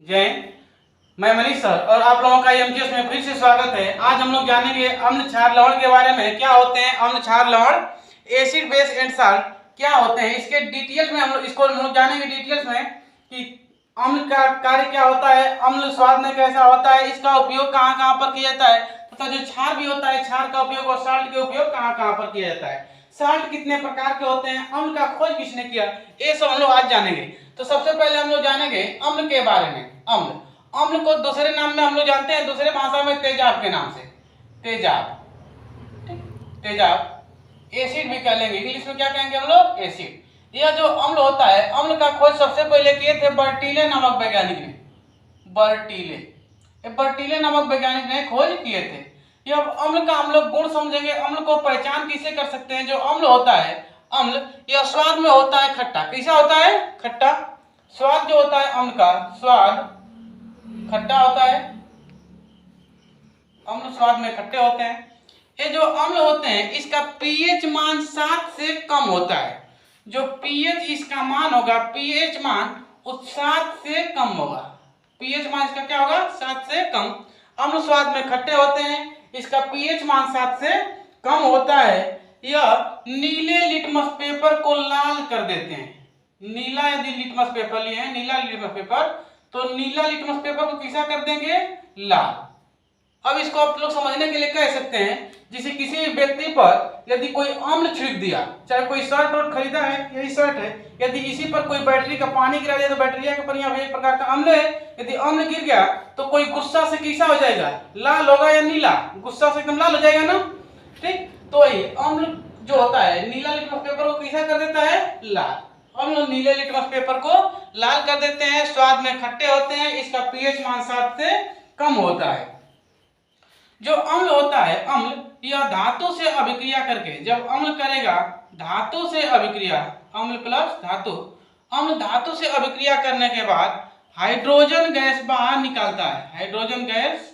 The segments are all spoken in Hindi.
जय, मैं मनीष सर और आप लोगों का एमजीएस में फिर से स्वागत है। आज हम लोग जानेंगे अम्ल क्षार लवण के बारे में। क्या होते हैं अम्ल क्षार लवण, एसिड बेस एंड साल्ट क्या होते हैं, इसके डिटेल्स में हम लोग जानेंगे डिटेल्स में कि अम्ल का कार्य क्या होता है, अम्ल स्वाद में कैसा होता है, इसका उपयोग कहाँ कहाँ पर किया जाता है, तथा जो क्षार भी होता है क्षार का उपयोग और साल्ट के उपयोग कहाँ कहाँ पर किया जाता है, साल्ट कितने प्रकार के होते हैं, अम्ल का खोज किसने किया, ये सब हम लोग आज जानेंगे। तो सबसे पहले हम लोग जानेंगे अम्ल के बारे में। अम्ल अम्ल को दूसरे नाम में हम लोग जानते हैं, दूसरे भाषा में तेजाब के नाम से, तेजाब, तेजाब। एसिड भी कह लेंगे, इंग्लिश में क्या कहेंगे हम लोग, एसिड। यह जो अम्ल होता है, अम्ल का खोज सबसे पहले किए थे बर्टीले नामक वैज्ञानिक ने। बर्टीले नामक वैज्ञानिक ने खोज किए थे। यह अम्ल का हम लोग गुण समझेंगे। अम्ल को पहचान किसे कर सकते हैं, जो अम्ल होता है अम्ल, यह स्वाद में होता है खट्टा। कैसा होता है, खट्टा। स्वाद जो होता है अम्ल का, स्वाद खट्टा होता है। अम्ल स्वाद में खट्टे होते हैं। ये जो अम्ल होते हैं इसका पीएच मान 7 से कम होता है। जो पीएच इसका मान होगा, पीएच मान उस 7 से कम होगा। पीएच मान इसका क्या होगा, 7 से कम। अम्ल स्वाद में खट्टे होते हैं, इसका पीएच मान 7 से कम होता है। यह नीले लिटमस पेपर को लाल कर देते हैं। नीला यदि लिटमस पेपर लिए हैं, नीला लिटमस पेपर, तो नीला लिटमस पेपर को कैसा कर देंगे, लाल। अब इसको आप लोग समझने के लिए कह सकते हैं, जैसे किसी व्यक्ति पर यदि कोई अम्ल छिड़क दिया, चाहे कोई शर्ट वर्ट खरीदा है, यही शर्ट है, यदि इसी पर कोई बैटरी का पानी गिरा दिया तो बैटरिया के ऊपर यहाँ एक प्रकार का अम्ल है, यदि अम्ल गिर गया तो कोई गुस्सा से कैसा हो जाएगा, लाल होगा या नीला, गुस्सा से एकदम लाल हो जाएगा ना, ठीक। तो ये अम्ल जो होता है नीला लिटमस पेपर को कैसा कर देता है, लाल। हम लोग नीले लिटमस पेपर को लाल कर देते हैं। स्वाद में खट्टे होते हैं, इसका पीएच मान 7 से कम होता है। जो अम्ल होता है अम्ल, यह धातु से अभिक्रिया करके, जब अम्ल करेगा धातु से अभिक्रिया, अम्ल प्लस धातु, अम्ल धातु से अभिक्रिया करने के बाद हाइड्रोजन गैस बाहर निकालता है। हाइड्रोजन गैस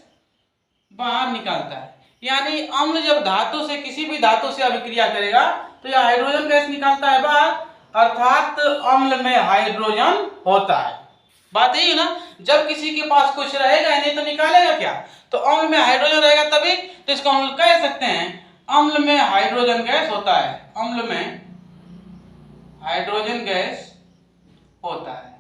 बाहर निकालता है। यानी अम्ल जब धातु से, किसी भी धातु से अभिक्रिया करेगा तो यह हाइड्रोजन गैस निकालता है बाहर, अर्थात अम्ल में हाइड्रोजन होता है। बात यही है ना, जब किसी के पास कुछ रहेगा नहीं तो निकालेगा क्या, तो अम्ल में हाइड्रोजन रहेगा तभी, तो इसको हम कह सकते हैं अम्ल में हाइड्रोजन गैस होता है। अम्ल में हाइड्रोजन गैस होता है।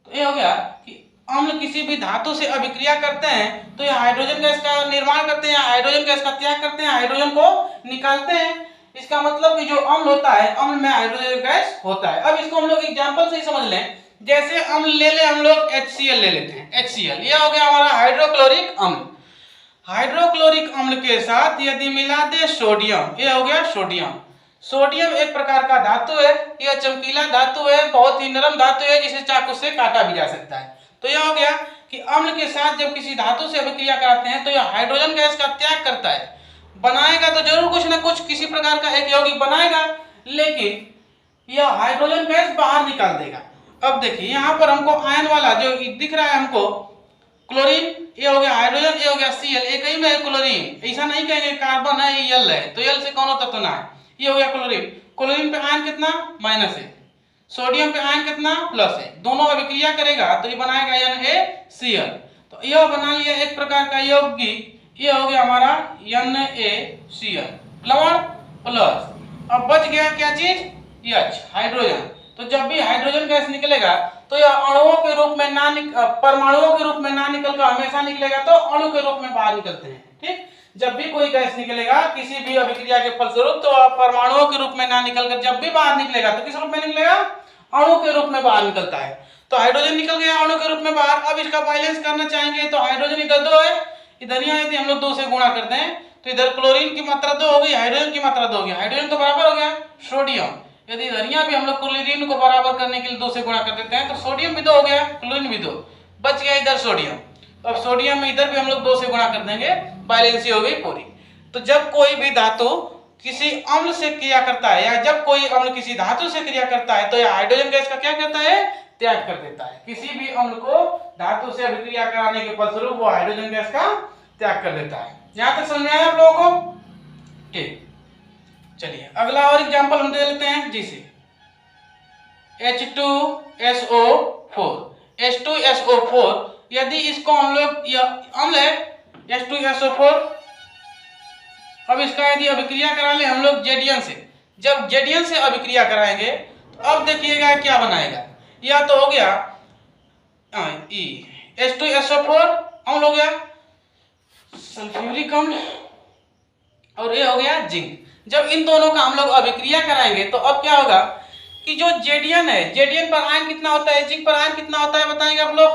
तो ये हो गया कि अम्ल किसी भी धातु से अभिक्रिया करते हैं तो ये हाइड्रोजन गैस का निर्माण करते हैं, हाइड्रोजन गैस का त्याग करते हैं, हाइड्रोजन को निकालते हैं। इसका मतलब कि जो अम्ल होता है अम्ल में हाइड्रोजन गैस होता है। अब इसको हम लोग एग्जांपल से ही समझ लें। जैसे अम्ल ले ले, हम लोग HCl ले लेते हैं। HCl ये हो गया हमारा हाइड्रोक्लोरिक अम्ल। हाइड्रोक्लोरिक अम्ल के साथ यदि मिला दे सोडियम, ये हो गया सोडियम। सोडियम एक प्रकार का धातु है, यह चमकीला धातु है, बहुत ही नरम धातु है, जिसे चाकू से काटा भी जा सकता है। तो यह हो गया कि अम्ल के साथ जब किसी धातु से अभिक्रिया कराते हैं तो यह हाइड्रोजन गैस का त्याग करता है। बनाएगा तो जरूर कुछ ना कुछ किसी प्रकार का एक यौगिक बनाएगा, लेकिन यह हाइड्रोजन गैस बाहर निकाल देगा। अब देखिए यहाँ पर हमको आयन वाला जो दिख रहा है हमको, क्लोरीन, ये हो गया हाइड्रोजन, ये हो गया Cl, एक ही में है क्लोरीन। ऐसा नहीं कहेंगे कार्बन है ये L है, तो L से कौन तत्व ना है। ये हो गया क्लोरीन। क्लोरीन पे आयन कितना, माइनस है। सोडियम पे आयन कितना, प्लस है। दोनों अभिक्रिया करेगा तो ये बनाएगा NaCl। तो यह बना लिया एक प्रकार का यौगिक, ये हो गया हमारा NaCl, लवण प्लस। अब बच गया क्या चीज, H, हाइड्रोजन। तो जब भी हाइड्रोजन गैस निकलेगा तो यह अणुओं के रूप में ना परमाणुओं के रूप में ना निकलकर हमेशा निकलेगा तो अणु के रूप में बाहर निकलते हैं, ठीक। जब भी कोई गैस निकलेगा किसी भी अभिक्रिया के फलस्वरूप तो परमाणुओं के रूप में ना निकलकर जब भी बाहर निकलेगा तो किस रूप में निकलेगा, अणु के रूप में बाहर निकलता है। तो हाइड्रोजन निकल गया अणु के रूप में बाहर। अब इसका बैलेंस करना चाहेंगे तो हाइड्रोजन इधर 2 है, इधर यदि हम लोग 2 से गुणा करते हैं तो इधर क्लोरीन की मात्रा 2 हो गई, हाइड्रोजन की मात्रा 2 हो गई। हाइड्रोजन तो बराबर हो गया सोडियम। यदि धनिया भी हम लोग क्लोरीन को बराबर करने के लिए 2 से गुणा कर देते हैं तो सोडियम भी 2 हो गया, क्लोरीन भी 2, बच गया इधर सोडियम। तो अब सोडियम में इधर भी हम लोग 2 से गुणा कर देंगे, बैलेंस हो गई पूरी। तो जब कोई भी धातु किसी अम्ल से क्रिया करता है या जब कोई अम्ल किसी धातु से क्रिया करता है तो यह हाइड्रोजन गैस का क्या करता है, त्याग कर देता है। किसी भी अम्ल को धातु से अभिक्रिया कराने के फलस्वरूप वो हाइड्रोजन गैस का त्याग कर देता है। यहां तक समझ में आया आप लोगों को, ठीक। चलिए अगला और एग्जांपल हम दे लेते हैं। जैसे H2SO4, H2SO4, यदि इसको हम लोग, अम्ल है H2SO4, अब इसका यदि अभिक्रिया करा ले हम लोग जेडियन से, जब जेडियन से अभिक्रिया कराएंगे तो अब देखिएगा क्या बनाएगा। यह तो हो गया H2SO4 अम्ल हो गया, सल्फ्यूरिक अम्ल, और ये हो गया जिंक। जब इन दोनों का हम लोग अभिक्रिया कराएंगे तो अब क्या होगा कि जो जेडियन है, जेडियन पर आयन कितना होता है, जिंक पर आयन कितना होता है बताएंगे आप लोग।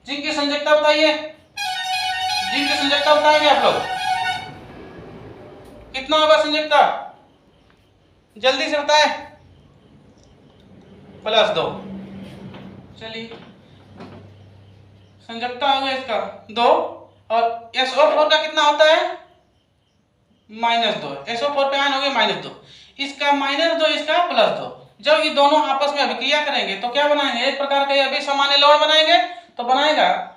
जिंक की संयोजकता बताइए, जिंक की संयोजकता बताएंगे आप लोग, कितना होगा संयोजकता, जल्दी से बताएं। +2। चलिए संयोजकता हो गया इसका 2, और SO4 का कितना होता है -2। SO4 पे आयन हो गया -2, इसका -2, इसका +2। जब ये दोनों आपस में अभिक्रिया करेंगे तो क्या बनाएंगे, एक प्रकार का अभी सामान्य लवण बनाएंगे, तो बनाएगा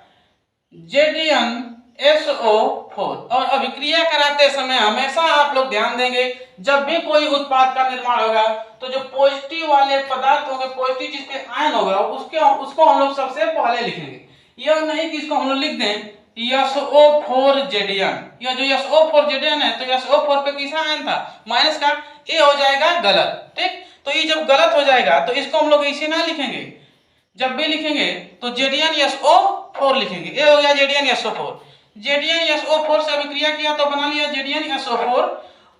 JDnSO4। और अभिक्रिया कराते समय हमेशा आप लोग ध्यान देंगे, जब भी कोई उत्पाद का निर्माण होगा तो जो पॉजिटिव वाले पदार्थ होंगे, पॉजिटिव जिस पे आयन होगा उसको हम लोग सबसे पहले लिखेंगे। यह नहीं कि इसको हम लोग लिख दें SO4JDn, यह जो SO4JDn है तो SO4 पे किसका आयन था, माइनस का, ये हो जाएगा गलत। ठीक, तो ये जब गलत हो जाएगा तो इसको हम लोग इसे ना लिखेंगे, जब भी लिखेंगे तो JDnSO4 लिखेंगे। ये हो गया JDnSO4। JDnSO4 से अभिक्रिया किया तो बना लिया JDnSO4।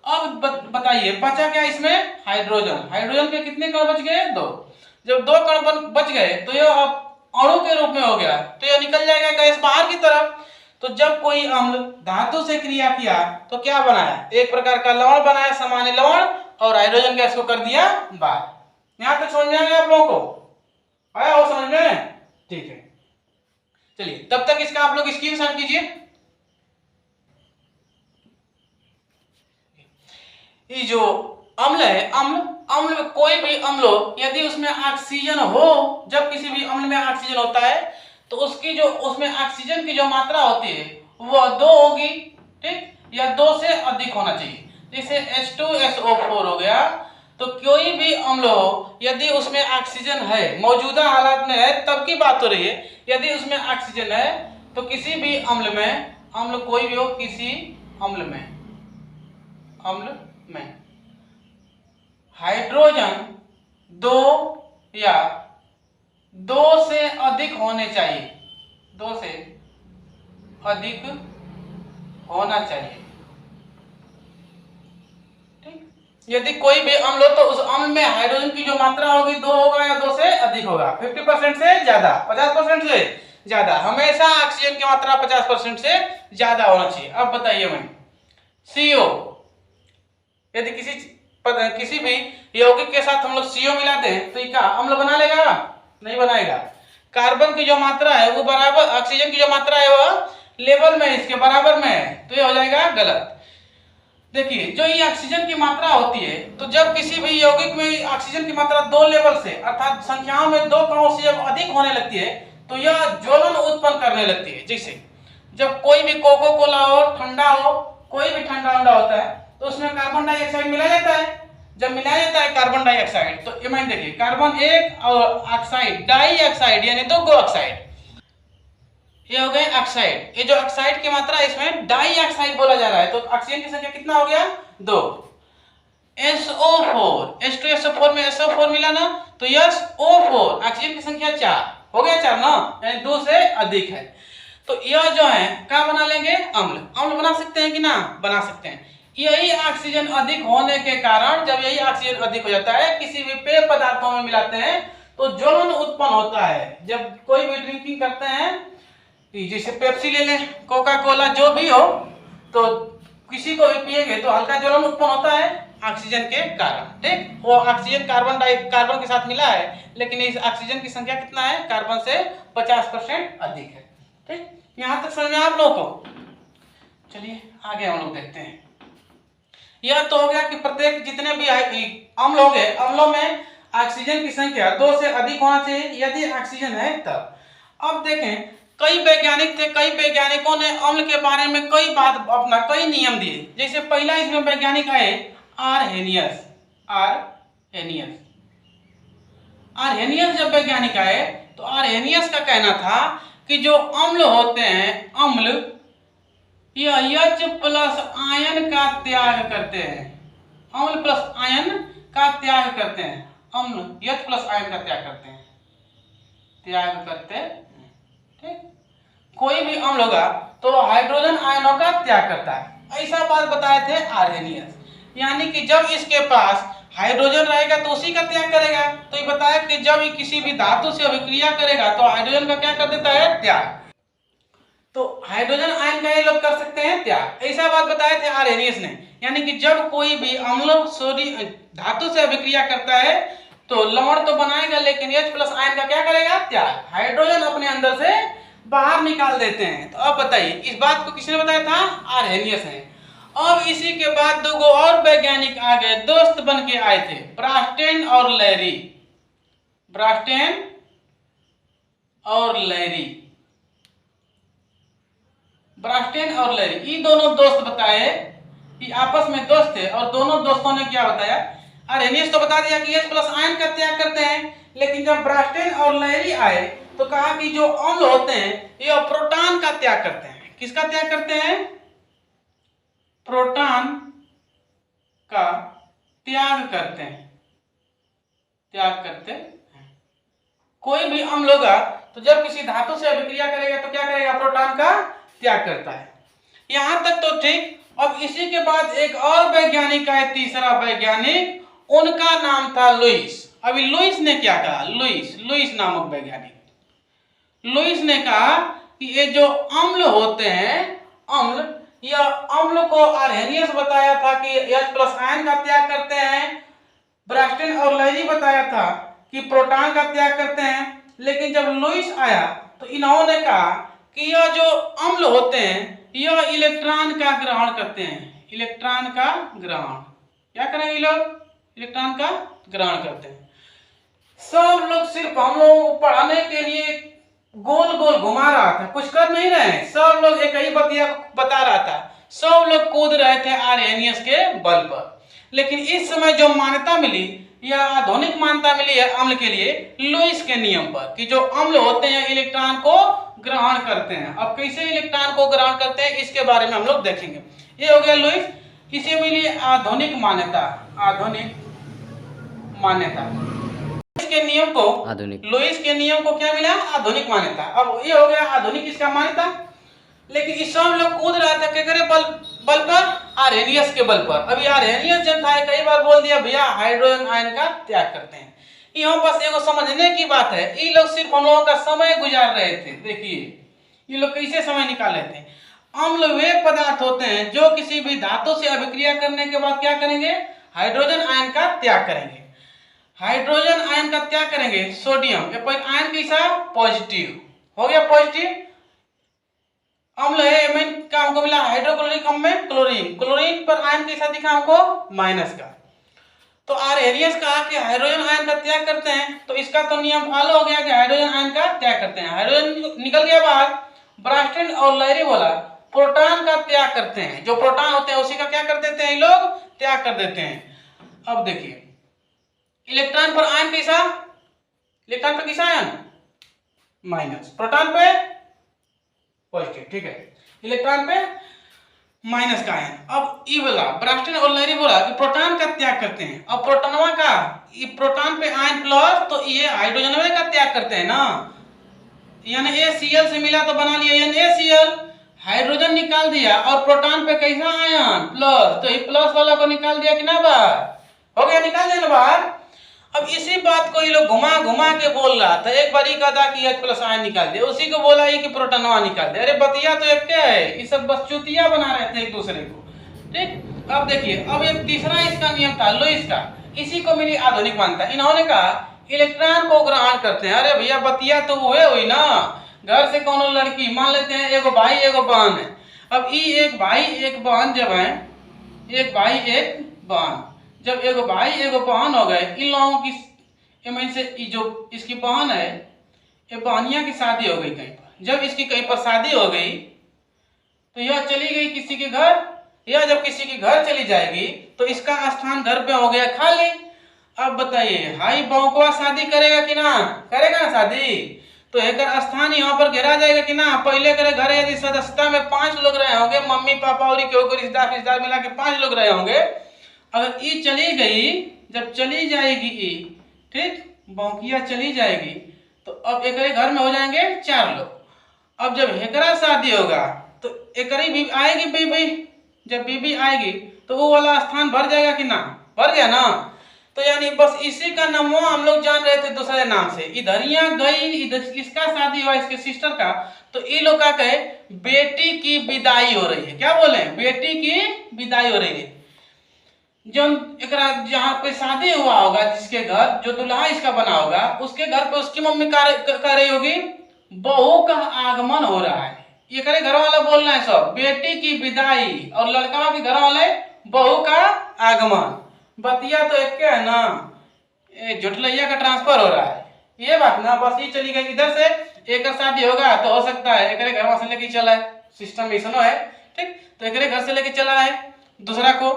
अब बताइए बचा क्या इसमें, हाइड्रोजन। हाइड्रोजन के कितने कण बच गए, 2। जब 2 कण बच गए तो यह अब अणु के रूप में हो गया, तो यह निकल जाएगा गैस बाहर की तरफ। तो जब कोई अम्ल धातु से क्रिया किया तो क्या बनाया, एक प्रकार का लवण बनाया, सामान्य लवण, और हाइड्रोजन गैस को कर दिया बाहर। यहां तक समझ में आ गया आप लोगों को, आया हो समझ में, ठीक है। चलिए तब तक इसका आप लोग स्क्रीनशॉट कीजिए। ये जो अम्ल है, अम्ल में कोई भी अम्ल हो, यदि उसमें ऑक्सीजन हो, जब किसी भी अम्ल में ऑक्सीजन होता है तो उसकी जो उसमें ऑक्सीजन की जो मात्रा होती है वो 2 होगी, ठीक, या 2 से अधिक होना चाहिए। जैसे H2SO4 हो गया, तो कोई भी अम्ल हो यदि उसमें ऑक्सीजन है, मौजूदा हालात में है तब की बात हो रही है, यदि उसमें ऑक्सीजन है तो किसी भी अम्ल में, अम्ल कोई भी हो, किसी अम्ल में हाइड्रोजन 2 या 2 से अधिक होने चाहिए, 2 से अधिक होना चाहिए। ठीक, यदि कोई भी अम्ल हो तो उस अम्ल में हाइड्रोजन की जो मात्रा होगी 2 होगा या 2 से अधिक होगा, 50% से ज्यादा, 50% से ज्यादा। हमेशा ऑक्सीजन की मात्रा 50% से ज्यादा होना चाहिए। अब बताइए मैं, CO, यदि किसी भी यौगिक के साथ हम लोग CO मिलाते हैं तो ये क्या अम्ल बना लेगा, नहीं बनाएगा। कार्बन की जो मात्रा है वो बराबर, ऑक्सीजन की जो मात्रा है वो लेवल में इसके बराबर में है, तो ये हो जाएगा गलत। देखिए जो ये ऑक्सीजन की मात्रा होती है, तो जब किसी भी यौगिक में ऑक्सीजन की मात्रा 2 लेवल से, अर्थात संख्याओं में 2 कणों से जब अधिक होने लगती है तो यह ज्वलन उत्पन्न करने लगती है। जैसे जब कोई भी कोको कोला हो, ठंडा हो, कोई भी ठंडा होता है तो उसमें कार्बन डाइऑक्साइड मिलाया जाता है। जब मिलाया जाता है कार्बन डाइऑक्साइड तो ये देखिए कार्बन 1 और ऑक्साइड, डाइऑक्साइड यानी 2 ऑक्साइड, ये हो गए ऑक्साइड। ये जो ऑक्साइड की मात्रा है इसमें डाइऑक्साइड बोला जा रहा है, तो ऑक्सीजन की संख्या कितना हो गया, 2। SO4, H2SO4 में SO4 मिला ना, तो SO4 ऑक्सीजन की संख्या 4 हो गया, 4 ना, यानी 2 से अधिक है। तो यह जो है क्या बना लेंगे, अम्ल बना सकते हैं कि ना, बना सकते हैं। यही ऑक्सीजन अधिक होने के कारण, जब यही ऑक्सीजन अधिक हो जाता है किसी भी पेय पदार्थों में मिलाते हैं तो ज्वलन उत्पन्न होता है। जब कोई भी ड्रिंकिंग करते हैं, जैसे पेप्सी ले लें, कोका कोला, जो भी हो, तो किसी को भी पिएंगे तो हल्का ज्वलन उत्पन्न होता है ऑक्सीजन के कारण। ठीक, वो ऑक्सीजन कार्बन के साथ मिला है, लेकिन इस ऑक्सीजन की संख्या कितना है, कार्बन से 50% अधिक है। ठीक, यहां तक समझ में आप लोगों को। चलिए आगे हम लोग देखते हैं। यह तो हो गया कि प्रत्येक जितने भी अम्ल हो गए, अम्लों में ऑक्सीजन की संख्या 2 से अधिक होना चाहिए यदि ऑक्सीजन है तब। अब देखें, कई वैज्ञानिक थे, कई वैज्ञानिकों ने अम्ल के बारे में कई नियम दिए। जैसे पहला इसमें वैज्ञानिक आए आरहेनियस जब वैज्ञानिक आए तो आर्हेनियस का कहना था कि जो अम्ल होते हैं, अम्ल यह H प्लस आयन का त्याग करते हैं, अम्ल प्लस आयन का त्याग करते हैं, अम्ल H प्लस आयन का त्याग करते हैं, त्याग करते हैं। ठीक, कोई भी अम्ल होगा तो हाइड्रोजन आयनों का त्याग करता है। ऐसा बात बताए थे आर्हेनियस, यानी कि जब इसके पास हाइड्रोजन रहेगा तो उसी का त्याग करेगा। तो ये बताया कि जब ये किसी भी धातु से अभिक्रिया करेगा तो हाइड्रोजन का क्या कर देता है, त्याग। तो हाइड्रोजन आयन का ये लोग कर सकते हैं त्याग, ऐसा बात बताए थे आर्हेनियस ने। यानी कि जब कोई भी अम्ल सोडियम धातु से अभिक्रिया करता है तो लवण तो बनाएगा, लेकिन H प्लस आयन का क्या करेगा, त्याग, हाइड्रोजन अपने अंदर से बाहर निकाल देते हैं। तो अब बताइए इस बात को किसने बताया था, आर्हेनियस ने। अब इसी के बाद दो और वैज्ञानिक आ गए, दोस्त बन के आए थे, ब्रास्टेन और लैरी, ब्रास्टेन और लैरी, ब्रास्टेन और लैरी, ये दोनों दोस्त बताए कि आपस में दोस्त थे, और दोनों दोस्तों ने क्या बताया, आर्हेनियस तो बता दिया कि H प्लस आयन का त्याग करते हैं, लेकिन जब ब्रास्टेन और लैरी आए तो कहा कि जो अम्ल होते हैं ये प्रोटॉन का त्याग करते हैं। किसका त्याग करते हैं, प्रोटॉन का त्याग करते हैं, त्याग करते हैं। कोई भी अम्ल होगा तो जब किसी धातु से अभिक्रिया करेगा तो क्या करेगा, प्रोटॉन का त्याग करता है। यहां तक तो ठीक। अब इसी के बाद एक और वैज्ञानिक आए, तीसरा वैज्ञानिक, उनका नाम था लुईस। अभी लुईस ने क्या कहा, लुईस नामक वैज्ञानिक, लुईस ने कहा कि ये जो अम्ल होते हैं, अम्ल, यह अम्ल को आर्हेनियस बताया था कि H प्लस आयन का त्याग करते हैं, ब्रास्टेन और लैरी बताया था कि प्रोटॉन का त्याग करते हैं, लेकिन जब लुईस आया तो इन्होंने कहा कि यह जो अम्ल होते हैं यह इलेक्ट्रॉन का ग्रहण करते हैं, इलेक्ट्रॉन का ग्रहण, क्या करेंगे लोग, इलेक्ट्रॉन का ग्रहण करते हैं। सब लोग सिर्फ हम लोगों को पढ़ाने के लिए गोल गोल घुमा रहा था, कुछ कर नहीं रहे हैं, सब लोग एक ही बतिया बता रहा था, सब लोग कूद रहे थे आर्हेनियस के बल पर। लेकिन इस समय जो मान्यता मिली या आधुनिक मान्यता मिली है अम्ल के लिए, लुईस के नियम पर, कि जो अम्ल होते हैं इलेक्ट्रॉन को ग्रहण करते हैं। अब कैसे इलेक्ट्रॉन को ग्रहण करते हैं इसके बारे में हम लोग देखेंगे। ये हो गया लुईस, इसे मिली आधुनिक मान्यता, आधुनिक मान्यता। के नियम को, लुईस के नियम को क्या मिला, आधुनिक मान्यता। अब ये हो गया आधुनिक इसका मान्यता। लेकिन इस समय लोग कूद रहा था क्या करे, बल पर, आर्हेनियस के बल पर। अभी आर्हेनियस जन था कई बार बोल दिया भैया हाइड्रोजन आयन का त्याग करते हैं। यहाँ बस एगो समझने की बात है, ये लोग सिर्फ हम लोगों का समय गुजार रहे थे। देखिए ये लोग कैसे समय निकाले थे। अम्ल वे पदार्थ होते हैं जो किसी भी धातु से अभिक्रिया करने के बाद क्या करेंगे, हाइड्रोजन आयन का त्याग करेंगे, हाइड्रोजन आयन का त्याग करेंगे। सोडियम आयन कैसा, पॉजिटिव हो गया, पॉजिटिव अम्ल है, एमाइन का हमको मिला हाइड्रोक्लोरिक अम्ल में क्लोरीन, क्लोरीन पर आयन कैसा दिखा हमको, माइनस का। तो आर्हेनियस कहा कि हाइड्रोजन आयन का त्याग करते हैं, तो इसका तो नियम फॉलो हो गया कि हाइड्रोजन आयन का त्याग करते हैं, हाइड्रोजन निकल गया बाहर। ब्रास्टेन और लैरी बोला प्रोटॉन का त्याग करते हैं, जो प्रोटॉन होते हैं उसी का क्या कर देते हैं, ये लोग त्याग कर देते हैं। अब देखिए इलेक्ट्रॉन पर आयन कैसा, इलेक्ट्रॉन पर कैसा आयन, माइनस, प्रोटॉन पे पॉजिटिव, ठीक है, इलेक्ट्रॉन पे माइनस का आयन। अब ई बोला, ब्रास्टेन और लैरी बोला कि प्रोटॉन का त्याग करते हैं। अब प्रोटॉनवा का, ये प्रोटॉन पे आयन प्लस, तो ये हाइड्रोजन का त्याग करते हैं ना, यानी HCl से मिला तो बना लिया NaCl, हाइड्रोजन निकाल दिया, और प्रोटॉन पे कैसा आयन, प्लस, तो ये प्लस वाला को निकाल दिया कि ना बाहर, हो गया, निकाल दिया ना बाहर। अब इसी बात को ये लोग घुमा घुमा के बोल रहा था, एक बार ही कहा था कि H प्लस आयन निकाल दिया, उसी को बोला ही कि प्रोटॉनवा निकाल दिया। अरे बतिया तो एक क्या है, ये सब बस चुतिया बना रहे थे एक दूसरे को, ठीक। अब देखिए अब एक तीसरा इसका नियम था लुईस का, इसी को मिली आधुनिक मान्यता। इन्होंने कहा इलेक्ट्रॉन को ग्रहण करते हैं। अरे भैया बतिया तो हुए हुई ना, घर से कौन लड़की, मान लेते हैं एगो भाई एगो बहन है। अब ये एक भाई एक बहन जब है, एक भाई एक बहन, जब एगो भाई एगो बहन हो गए, इन लोगों की में से जो इसकी बहन है, ये बहनिया की शादी हो गई कहीं पर। जब इसकी कहीं पर शादी हो गई तो यह चली गई किसी के घर, या जब किसी के घर चली जाएगी तो इसका स्थान घर पे हो गया खाली। अब बताइए हाई बहू को शादी करेगा कि ना करेगा ना शादी, तो एकर स्थान यहाँ पर घेरा जाएगा कि ना। पहले करे घरे यदि सदस्यता में 5 लोग रहे होंगे, मम्मी पापा और रिश्तेदार मिला के 5 लोग रहे होंगे। अगर ई चली गई, जब चली जाएगी ई, ठीक, बौकिया चली जाएगी, तो अब एकरे घर में हो जाएंगे 4 लोग। अब जब एकरा शादी होगा तो एकरी भी आएगी बीबी, जब बीबी आएगी तो वो वाला स्थान भर जाएगा कि ना, भर गया ना। तो यानी बस इसी का नाम हम लोग जान रहे थे दूसरे नाम से। इधरिया गई, इधर इसका शादी हुआ, इसके सिस्टर का, तो ये लोग का कहे बेटी की विदाई हो रही है। क्या बोले, बेटी की विदाई हो रही है। जो जहाँ पे शादी हुआ होगा, जिसके घर, जो दुल्हा इसका बना होगा, उसके घर पे उसकी मम्मी कर रही होगी, बहू का आगमन हो रहा है। ये करे घर वाला बोल रहे हैं सब, बेटी की विदाई, और लड़का के घर वाले बहू का आगमन। बतिया तो एक है ना, जुटलैया का ट्रांसफर हो रहा है, ये बात ना। बस ये चली गई, इधर से एक शादी होगा तो हो सकता है एक घर से लेके चला है, सिस्टम ऐसा है, ठीक। तो एक घर से लेके चला है दूसरा को,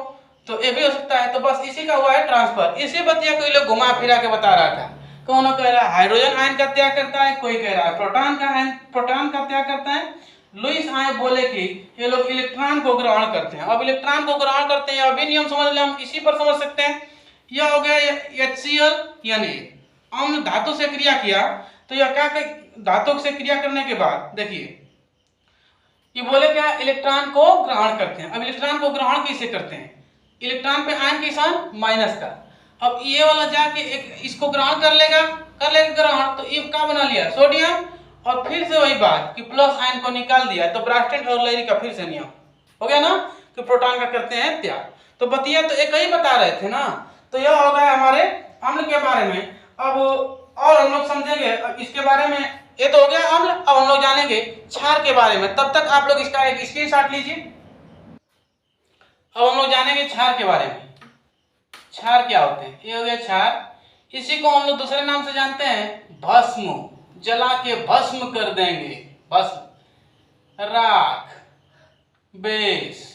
तो ये भी हो सकता है। तो बस इसी का हुआ है ट्रांसफर। इसी बतिया को ये लोग घुमा फिरा के बता रहा था। कौन कह रहा है हाइड्रोजन आयन का त्याग करता है, कोई कह रहा है प्रोटॉन का त्याग करता है। लुईस आए बोले कि ये लोग इलेक्ट्रॉन को ग्रहण करते हैं। अब इलेक्ट्रॉन को ग्रहण करते हैं, अभी नियम समझ ले, हम इसी पर समझ सकते हैं। यह हो गया HCl, यानी अम्ल धातु से क्रिया किया, तो यह क्या, धातु से क्रिया करने के बाद देखिए ये बोले क्या, इलेक्ट्रॉन को ग्रहण करते हैं। अब इलेक्ट्रॉन को ग्रहण कैसे करते हैं, इलेक्ट्रॉन पे आयन के निशान माइनस का। अब ये वाला जाके एक इसको ग्रहण कर लेगा ग्रहण, तो ये क्या बना लिया, सोडियम, और फिर से वही बात कि प्लस आयन को निकाल दिया, तो ब्रास्टन और लेरी का फिर से नियम हो गया ना कि प्रोटॉन का करते हैं त्याग। तो बतिया तो एक ही बता रहे थे ना। तो यह हो गया हमारे अम्ल के बारे में। अब और हम लोग समझेंगे इसके बारे में, ये तो हो गया अम्ल। अब हम लोग जानेंगे क्षार के बारे में। तब तक आप लोग इसका एक स्क्रीनशॉट लीजिए। अब हम लोग जानेंगे क्षार के बारे में। क्षार क्या होते हैं, ये हो गया क्षार। इसी को हम लोग दूसरे नाम से जानते हैं भस्म, जला के भस्म कर देंगे, भस्म, राख, बेस।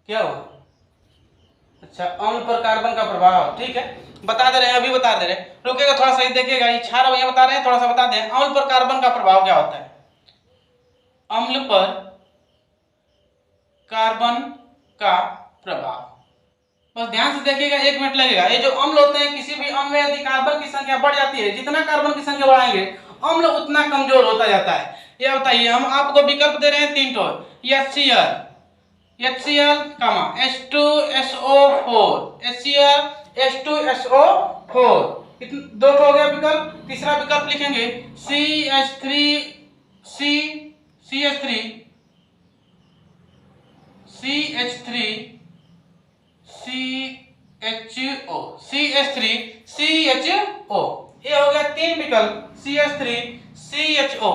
क्या हुआ, अच्छा, अम्ल पर कार्बन का प्रभाव, ठीक है, बता दे रहे हैं, अभी बता दे रहे हैं, रुकेगा थोड़ा सा, देखिएगा ये क्षार भैया बता रहे हैं, थोड़ा सा बता दें। अम्ल पर कार्बन का प्रभाव क्या होता है, अम्ल पर कार्बन का प्रभाव, बस ध्यान से देखिएगा, 1 मिनट लगेगा। ये जो अम्ल होते हैं, किसी भी अम्ल में यदि कार्बन की संख्या बढ़ जाती है, जितना कार्बन की संख्या बढ़ाएंगे अम्ल उतना कमजोर होता जाता है। ये बताइए, हम आपको विकल्प दे रहे हैं 3 ठो, HCl, H2SO4, H2SO4, 2 ठो हो गया विकल्प। तीसरा विकल्प लिखेंगे CH3CHO। ये हो गया 3 विकल्प, CH3CHO,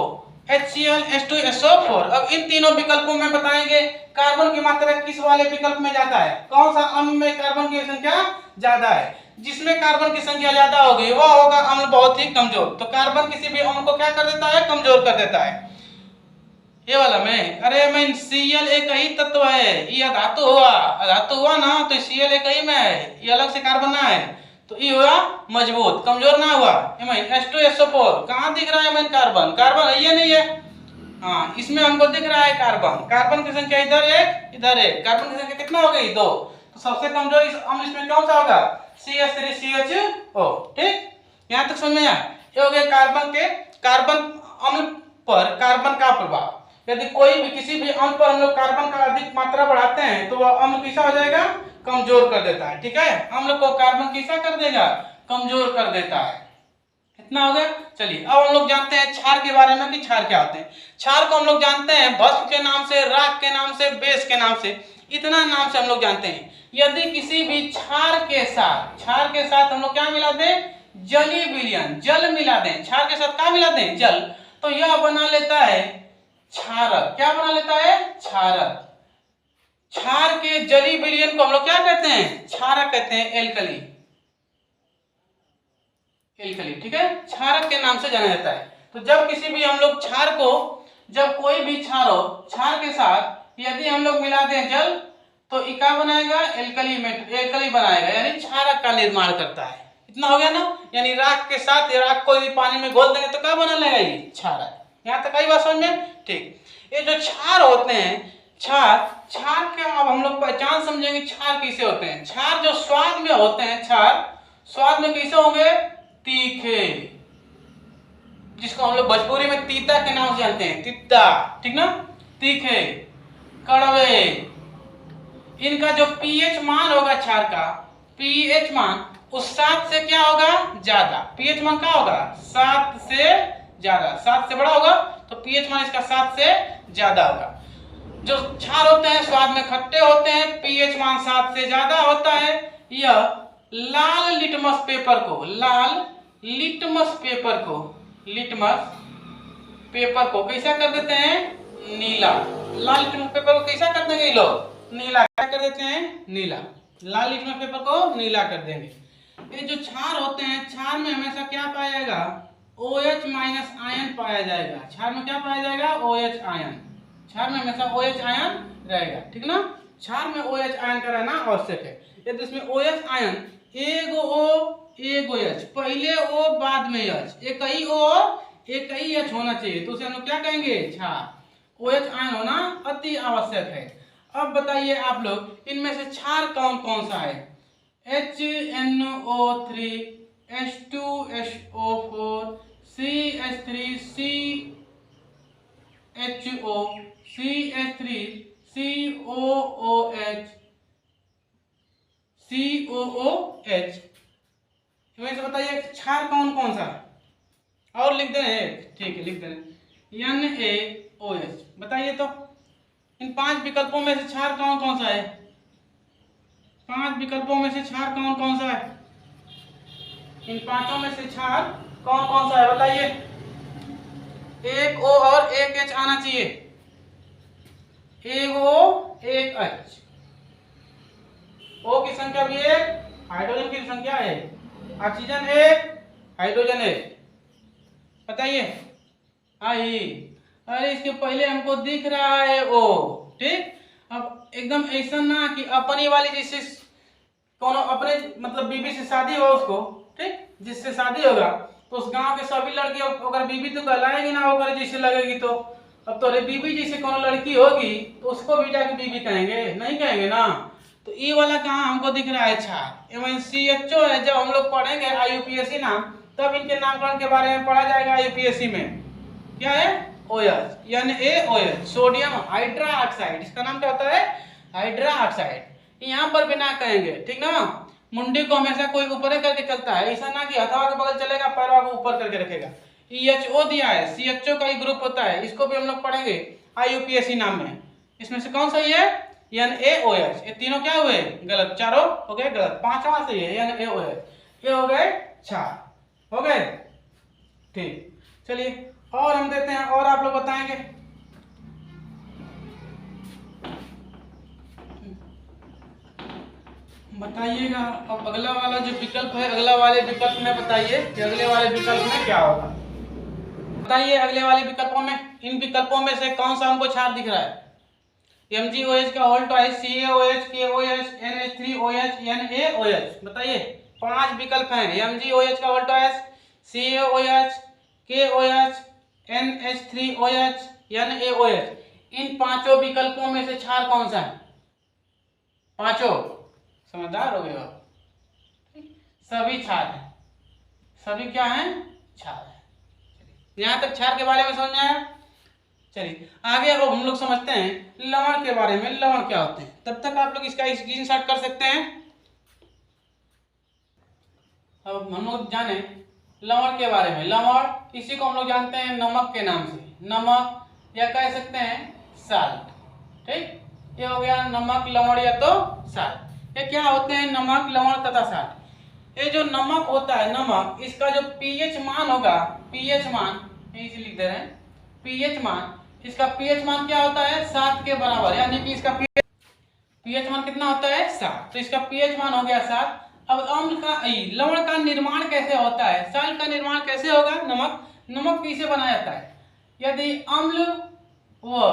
HCl, H2SO4। अब इन तीनों विकल्पों में बताएंगे कार्बन की मात्रा किस वाले विकल्प में ज्यादा है, कौन सा अम्ल में कार्बन की संख्या ज्यादा है। जिसमें कार्बन की संख्या ज्यादा होगी वह होगा अम्ल बहुत ही कमजोर। तो कार्बन किसी भी अम्ल को क्या कर देता है, कमजोर कर देता है। ये वाला में, अरे मैं Cl एक ही तत्व है, ये धातु हुआ ना, तो Cl एक ही में है, ये अलग से कार्बन ना है, तो ये हुआ मजबूत, कमजोर ना हुआ। H2SO4 कहाँ दिख रहा है मैं, कार्बन ये नहीं है, हाँ इसमें हमको दिख रहा है कार्बन की संख्या इधर एक, कार्बन की संख्या कितना हो गई, 2। तो सबसे कमजोर इस अम्ल इसमें कौन सा होगा, CH3CHO, ठीक। यहाँ तक समझ में आया। ये हो गया कार्बन अम्ल पर कार्बन का प्रभाव। यदि कोई भी किसी भी अम्ल पर हम लोग कार्बन का अधिक मात्रा बढ़ाते हैं तो वह अम्ल कैसा हो जाएगा, कमजोर कर देता है, ठीक है। अम्ल को कार्बन कैसा कर देगा, कमजोर कर देता है। इतना हो गया। चलिए अब हम लोग जानते हैं क्षार के बारे में कि क्षार क्या होते हैं। क्षार को हम लोग जानते हैं भस्म के नाम से, राख के नाम से, बेस के नाम से, इतना नाम से हम लोग जानते हैं। यदि किसी भी क्षार के साथ हम लोग क्या मिला दें, जलीय विलयन, जल मिला दें, क्षार के साथ क्या मिला दें, जल, तो यह बना लेता है क्षारक। क्या बना लेता है, क्षारक। क्षार के जलीय विलयन को हम लोग क्या कहते हैं, क्षारक कहते हैं, एल्कली, ठीक है, क्षारक के नाम से जाना जाता है। तो जब किसी भी हम लोग क्षार को, जब कोई भी क्षार हो, क्षार के साथ यदि हम लोग मिला दें जल, तो क्या बनाएगा, एल्कली बनाएगा, यानी क्षारक का निर्माण करता है। इतना हो गया ना, यानी राख के साथ राख को यदि पानी में घोल देंगे तो क्या बना लगेगा, ये क्षार है। यहाँ तक आई बात समझ में? ठीक। ये जो क्षार होते हैं, क्षार के अब हम लोग पहचान समझेंगे क्षार कैसे होते हैं। क्षार जो स्वाद में होते हैं, क्षार स्वाद में कैसे होंगे, तीखे, जिसको हम लोग भोजपुरी में तीता के नाम से जानते हैं, तीता, ठीक ना, तीखे, कड़वे। इनका जो पीएच मान होगा क्षार का, पीएच मान उस 7 से क्या होगा, ज्यादा। पीएच मान क्या होगा, 7 से ज्यादा, 7 से बड़ा होगा तो पीएच मान इसका 7 से ज्यादा होगा। जो क्षार होते हैं स्वाद में खट्टे होते हैं, पीएच मान 7 से ज्यादा होता है। यह लाल लिटमस पेपर को, लाल लिटमस पेपर को, लिटमस पेपर को कैसा कर देते हैं, नीला। लाल लिटमस पेपर को कैसा कर देंगे ये लोग, नीला। क्या कर देते हैं, नीला। लाल लिटमस पेपर को नीला कर देंगे। ये जो क्षार होते हैं, क्षार में हमेशा क्या पाया जाएगा, OH माइनस आयन पाया जाएगा। क्षार में क्या पाया जाएगा, OH आयन। क्षार में हमेशा OH आयन रहेगा, ठीक ना। क्षार में OH आयन का रहना आवश्यक है। यदि इसमें OH आयन एगो O एगो H, पहले O बाद में H, एक ही O एक ही H होना चाहिए, तो उसे हम लोग क्या कहेंगे, क्षार। OH आयन होना अति आवश्यक है। अब बताइए आप लोग, इनमें से क्षार कौन कौन सा है, HNO3, H2SO4, CH3CHO, CH3COOH, COOH। इनमें से बताइए क्षार कौन कौन सा, और लिख दें, ठीक है लिख दें, NaOH। बताइए तो इन 5 विकल्पों में से क्षार कौन कौन सा है, 5 विकल्पों में से क्षार कौन कौन सा है, इन 5 में से क्षार कौन कौन सा है, बताइए। एक O और एक H आना चाहिए, एक O एक H। O की संख्या भी 1, हाइड्रोजन की संख्या 1, ऑक्सीजन 1, हाइड्रोजन 1। बताइए आई, अरे इसके पहले हमको दिख रहा है O, ठीक। अब एकदम ऐसा ना कि अपनी वाली, जैसे कौन अपने मतलब बीबी से शादी हो उसको, ठीक, जिससे शादी होगा तो उस गांव के सभी लड़के अगर बीबी तो कहलाएगी ना, होकर जैसे लगेगी तो। अब तो बीबी जैसे कौन लड़की होगी तो उसको भी जाके बीबी कहेंगे, नहीं कहेंगे ना। तो ये वाला कहाँ हमको दिख रहा है, क्षार। MnCHO है, जब हम लोग पढ़ेंगे IUPAC नाम, तब इनके नामकरण के बारे में पढ़ा जाएगा IUPAC में। क्या है, OH, NaOH, sodium hydra oxide. इसका नाम क्या होता है, हाइड्रा ऑक्साइड। यहाँ पर भी ना कहेंगे, ठीक ना। मुंडी को हमेशा कोई ऊपर करके चलता है, ऐसा ना कि हथवा के बगल चलेगा, पैरवा को ऊपर करके रखेगा। EHO दिया है, CHO का ही ग्रुप होता है, इसको भी हम लोग पढ़ेंगे IUPAC नाम में। इसमें से कौन सही है, NaOH। ये तीनों क्या हुए, गलत, चारों हो गए गलत, 5वां सही है NaOH। ये हो गए क्षार, हो गए, ठीक। चलिए और हम देते हैं, और आप लोग बताएंगे। बताइएगा अब अगला वाला जो विकल्प है, अगला वाले विकल्प में बताइए कि अगले वाले विकल्प में क्या होगा। बताइए अगले वाले विकल्पों में, इन विकल्पों में से कौन सा हमको क्षार दिख रहा है, MgOH का whole twice, CaOH, KOH, NH3OH, NaOH। बताइए 5 विकल्प हैं, MgOH का whole twice, CaOH, KOH, NH3OH, NaOH। इन 5 विकल्पों में से क्षार कौन सा है, 5। समझदार हो गए हो, सभी क्षार है, सभी क्या है, क्षार है। यहाँ तक क्षार के बारे में समझ में आया। चलिए आगे अब हम लोग समझते हैं लवण के बारे में, लवण क्या होते हैं। तब तक आप लोग इसका स्क्रीनशॉट कर सकते हैं। अब हम लोग जाने लवण के बारे में। लवण इसी को हम लोग जानते हैं नमक के नाम से, नमक या कह सकते हैं साल्ट, ठीक। ये हो गया नमक, लवण या तो साल्ट। ये क्या होते हैं, नमक, लवण तथा साल्ट। ये जो नमक होता है, नमक, इसका जो पीएच मान होगा, पीएच मान इसे लिख दे रहे हैं, पीएच मान, इसका पीएच मान क्या होता है, 7 के बराबर, यानी कि इसका पीएच मान कितना होता है, 7। तो इसका पीएच मान हो गया 7। अब अम्ल का, लवण का निर्माण कैसे होता है, साल्ट का निर्माण कैसे होगा, नमक कैसे बनाया जाता है। यदि अम्ल व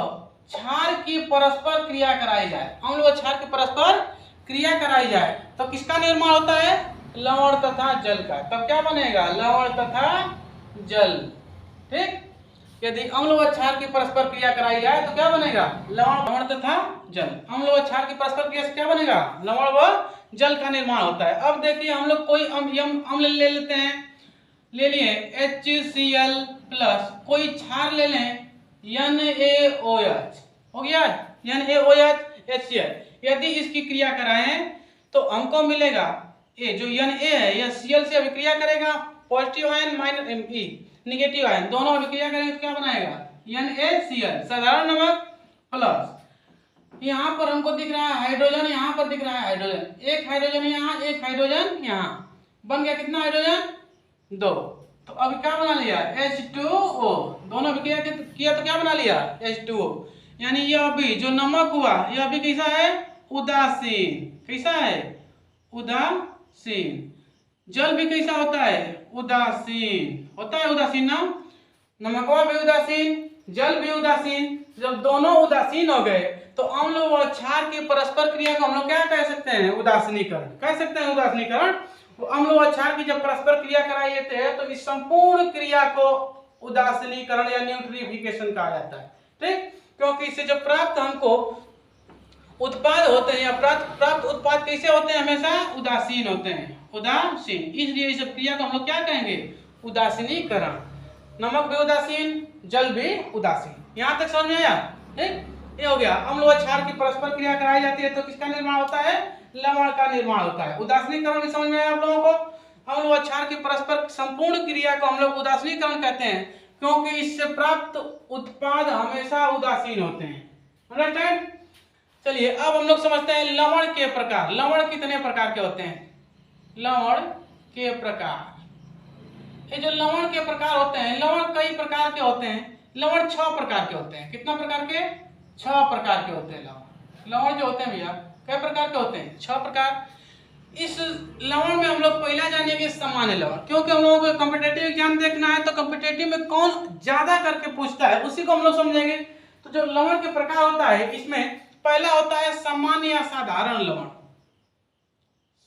क्षार की परस्पर क्रिया कराई जाए, अम्ल व क्षार की परस्पर क्रिया कराई जाए तो किसका निर्माण होता है, लवण तथा जल का, तब क्या बनेगा? लवण तथा जल। ठीक, यदि अम्ल व क्षार की परस्पर क्रिया कराई जाए तो क्या बनेगा? लवण तथा जल। अम्ल व क्षार की परस्पर क्रिया से क्या बनेगा? लवण व जल का निर्माण होता है। अब देखिए हम लोग कोई अम्ल ले लेते हैं, ले लिए HCl प्लस, कोई क्षार ले लें NaOH, हो गया NaOH HCl। यदि इसकी क्रिया कराएं तो हमको मिलेगा ये जो Na है यह Cl से अभिक्रिया करेगा, positive ion minus negative ion दोनों अभिक्रिया करेंगे तो क्या बनाएगा? NaCl, साधारण नमक प्लस, यहाँ पर हमको दिख रहा है हाइड्रोजन, यहाँ पर दिख रहा है हाइड्रोजन, एक हाइड्रोजन यहाँ, एक हाइड्रोजन यहाँ, बन गया कितना हाइड्रोजन? 2। तो अब क्या बना लिया? H2O, दोनों अभिक्रिया किया तो क्या बना लिया? H2O। यानी यह अभी जो नमक हुआ यह अभी कैसा है? उदासीन। कैसा है? उदासीन। जल भी कैसा होता है? उदासीन होता है, उदासीन ना, नमकवा भी उदासीन, जल भी उदासीन। जब दोनों उदासीन हो गए तो अम्ल व क्षार की परस्पर क्रिया को हम लोग क्या कह सकते हैं? उदासीनीकरण कह सकते हैं। उदासीनीकरण, तो अम्ल व क्षार की जब परस्पर क्रिया कराई जाती है तो इस संपूर्ण क्रिया को उदासीनीकरण या न्यूट्रिफिकेशन कहा जाता है। ठीक, क्योंकि इससे जब प्राप्त हमको उत्पाद होते हैं या प्राप्त उत्पाद कैसे होते हैं? हमेशा उदासीन होते हैं, उदासीन। इसलिए इस क्रिया को हम लोग क्या कहेंगे? उदासीनीकरण। नमक भी उदासीन, जल भी उदासीन। यहाँ तक समझ में आया? ठीक, ये हो गया। अम्ल व क्षार की परस्पर क्रिया कराई जाती है तो किसका निर्माण होता है? लवण का निर्माण होता है। उदासीनीकरण भी समझ में आया आप लोगों को? अम्ल व क्षार की परस्पर संपूर्ण क्रिया को हम लोग उदासीनीकरण कहते हैं क्योंकि इससे प्राप्त उत्पाद हमेशा उदासीन होते हैं। अंडरस्टैंड? चलिए अब हम लोग समझते हैं लवण के प्रकार। लवण कितने प्रकार के होते हैं? लवण के प्रकार, ये जो लवण के प्रकार होते हैं, लवण कई प्रकार के होते हैं। लवण 6 प्रकार के होते हैं। कितना प्रकार के? 6 प्रकार के होते हैं लवण। लवण जो होते हैं भैया कई प्रकार के होते हैं? 6 प्रकार। इस लवण में हम लोग पहला जानेंगे सामान्य लवण, क्योंकि हम लोगों को कॉम्पिटिटिव एग्जाम देखना है तो कॉम्पिटिटिव में कौन ज्यादा करके पूछता है उसी को हम लोग समझेंगे। तो जो लवण के प्रकार होता है इसमें पहला होता है सामान्य या साधारण लवण।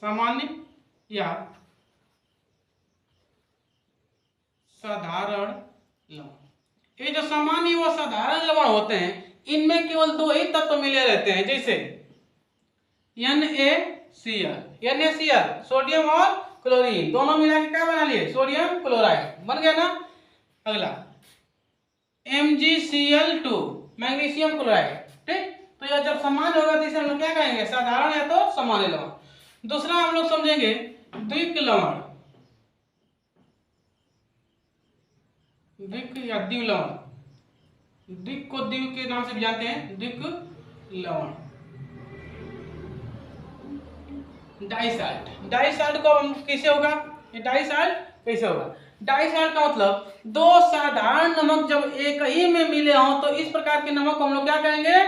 सामान्य या साधारण लवण। ये जो सामान्य व साधारण लवण होते हैं इनमें केवल 2 ही तत्व मिले रहते हैं, जैसे NaCl सोडियम और क्लोरीन दोनों मिला के क्या बना लिए? सोडियम क्लोराइड बन गया ना। अगला MgCl2 मैग्नीशियम क्लोराइड। ठीक, तो यह जब सामान्य होगा तो इसे हम लोग क्या कहेंगे? साधारण या तो सामान्य लवण। दूसरा हम लोग समझेंगे द्विक लवण, द्विक या द्विव लवण। द्विक को द्विव के नाम से भी जानते हैं, द्विक लवण। डाइसाल्ट, डाइसाल्ट को कैसे होगा? ये डाइसाल्ट कैसे होगा? डाइसाल्ट का मतलब 2 साधारण नमक जब एक ही में मिले हों तो इस प्रकार के नमक को हम लोग क्या कहेंगे?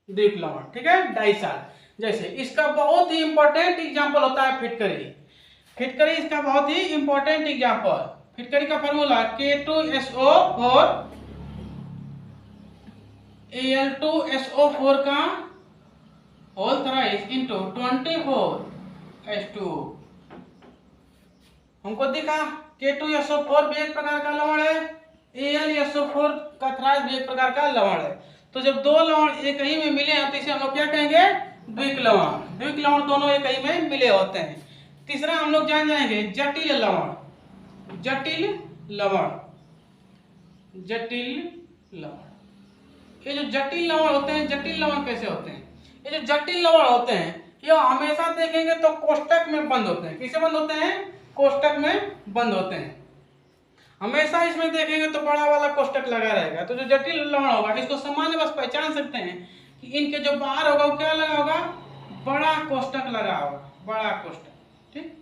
द्विक लवण। ठीक है, डाइसाल्ट। जैसे इसका बहुत ही इंपॉर्टेंट एग्जांपल होता है फिटकरी। फिटकरी इसका बहुत ही इंपॉर्टेंट एग्जांपल। फिटकरी का फार्मूला K2SO4 Al2SO4 का होल थ्राइस इनटू 24H2। हमको दिखा K2SO4 भी एक प्रकार का लवण है, AlSO4 का थ्राइस भी एक प्रकार का लवण है। तो जब 2 लवण एक ही में मिले हैं तो इसे हम लोग क्या कहेंगे? द्विक लवण। द्विक लवण दोनों एक ही में मिले होते हैं। तीसरा हम लोग जान जाएंगे जटिल लवण। जटिल लवण, जटिल लवण। ये जो जटिल लवण होते हैं, जटिल लवण कैसे होते हैं? ये जो जटिल लवण होते हैं यह हमेशा देखेंगे तो कोष्टक में बंद होते हैं। किसे बंद होते हैं? कोष्टक में बंद होते हैं। हमेशा इसमें देखेंगे तो बड़ा वाला कोष्टक लगा रहेगा। तो जो जटिल लवण होगा इसको सामान्य बस पहचान सकते हैं कि इनके जो बाहर होगा वो क्या लगा होगा? बड़ा कोष्टक लगा होगा, बड़ा कोष्टक। ठीक,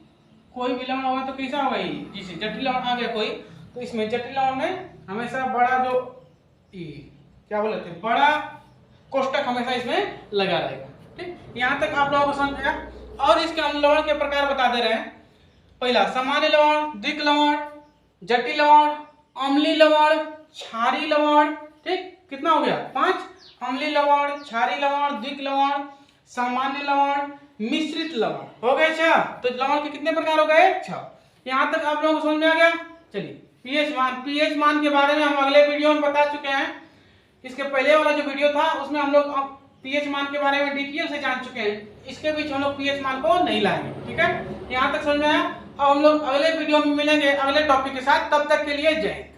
कोई भी लवण होगा तो कैसा होगा? ये जैसे जटिल लवण आ गया कोई तो इसमें जटिल लवण में हमेशा बड़ा जो क्या बोलते हैं, बड़ा कोष्टक हमेशा इसमें लगा रहेगा। ठीक, यहाँ तक आप लोगों को समझ गया। और इसके हम लवण के प्रकार बता दे रहे हैं। पहला सामान्य लवण, द्विक लवण, जटिल लवण, अम्लीय लवण, क्षारीय लवण। ठीक, कितना हो गया? 5। अम्लीय लवण, क्षारीय लवण, द्विक लवण, सामान्य लवण, मिश्रित लवण हो गए 6। तो लवण के कितने प्रकार हो गए 6। यहाँ तक आप लोगों को समझ में आ गया। चलिए पीएच मान के बारे में हम अगले वीडियो में बता चुके हैं। इसके पहले वाला जो वीडियो था उसमें हम लोग पीएच मान के बारे में डिटेल से जान चुके हैं। इसके बीच हम लोग पीएच मान को नहीं लाएंगे। ठीक है, यहाँ तक समझ में आया। अब हम लोग अगले वीडियो में मिलेंगे अगले टॉपिक के साथ। तब तक के लिए जय हिंद।